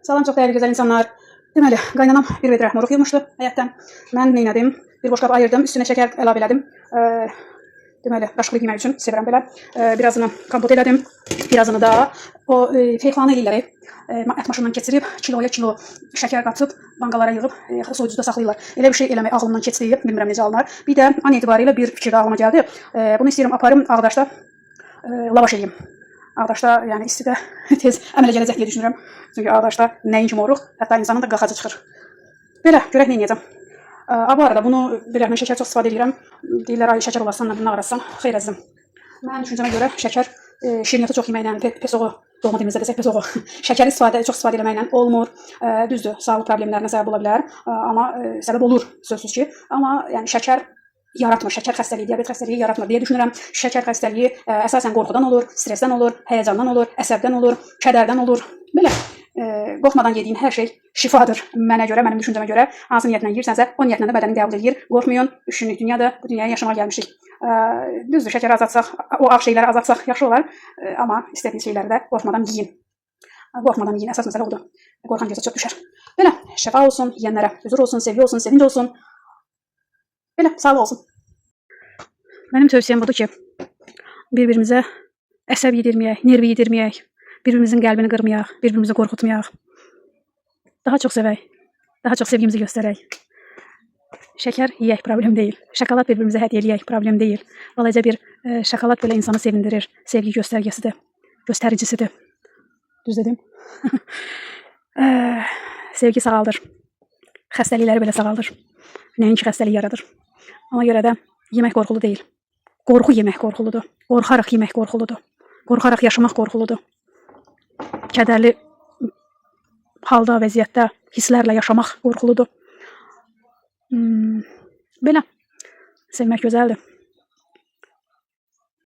Salam çox dəyərli gözəl insanlar. Deməli, qaynanam bir vedrə moruq yığmışdı həyətdən. Mən neylədim? Bir boşqab ayırdım, üstünə şəkər əlavə elədim. Deməli, qaşıqlı yemək üçün sevirəm belə. Birazını kompot elədim, birazını da o feyxlanı eləyirlər. Ət maşından keçirib, kiloya kilo şəkər qatıb, banqalara yığıb, soyucuda saxlayırlar. Elə bir şey eləmək ağlımdan keçdi, bilmirəm necə alınır. Bir də an etibarıyla bir fikir ağlıma gəldi. Bunu istəyirəm aparım Ağdaşda lavaş eləyim. Ağdaşda, yəni istidə tez əmələ gələcək deyə düşünürəm. Çünki Ağdaşda nəinki moruq, hətta insanın da qaxacı çıxır. Belə, görək nə edəcəm. Bu arada bunu belə mən şəkər çox istifadə edirəm. Deyirlər, ay şəkər olarsan, nə ağrısan. Xeyr əzizim. Mən düşüncəmə görə şəkər şirniyyatı çox yeməklə, pesoğu, doğma dilimizdə desək pesoğu, şəkəri çox istifadə etməklə olmur. Düzdür, sağlıq problemlərinə səbəb ola bilər, amma səbəb olur sözsüz ki. Amma yəni şəkər yaratmır, şəkər xəstəliyi, diabet xəstəliyi yaratmır deyə düşünürəm. Şəkər xəstəliyi əsasən qorxudan olur, stressdən olur, həyəcandan olur, əsəbdən olur, kədərdən olur. Belə qorxmadan yediyin hər şey şifadır mənə görə, mənim düşüncəmə görə. Hansı niyyətlə yeyirsənsə, o niyyətlə də bədənin qəbul edir. Qorxmayın, 3 günlük dünyada bu dünyaya yaşamağa gəlmişik. Düzdür, şəkəri azaltsaq, o ağ şeyləri azaltsaq yaxşı olar, amma istədiyiniz şeyləri də qorxmadan yeyin. Qorxmadan yeyin, əsas məsələ odur. Qorxan gözə çox düşər. Belə, şəfa olsun, yeyənlərə huzur olsun, sevgi olsun, sevinc olsun. Belə, sağlıq olsun. Mənim tövsiyəm budur ki, bir-birimizə əsəb yedirməyək, nervi yedirməyək, bir-birimizin qəlbini qırmayaq, bir-birimizi qorxutmayaq. Daha çox sevək, daha çox sevgimizi göstərək. Şəkər yeyək, problem deyil. Şokolad bir-birimizə hədiyyə eləyək, problem deyil. Balaca bir şokolad belə insanı sevindirir, sevgi göstərgəsidir, göstəricisidir. Düz dedim. Sevgi sağaldır. Xəstəlikləri belə sağaldır. Nəinki xəstəlik yaradır. Ona görə də yemək qorxulu deyil. Qorxu yemək qorxuludur. Qorxaraq yemək qorxuludur. Qorxaraq yaşamaq qorxuludur. Kədərli halda, vəziyyətdə, hisslərlə yaşamaq qorxuludur. Belə, sevmək gözəldir.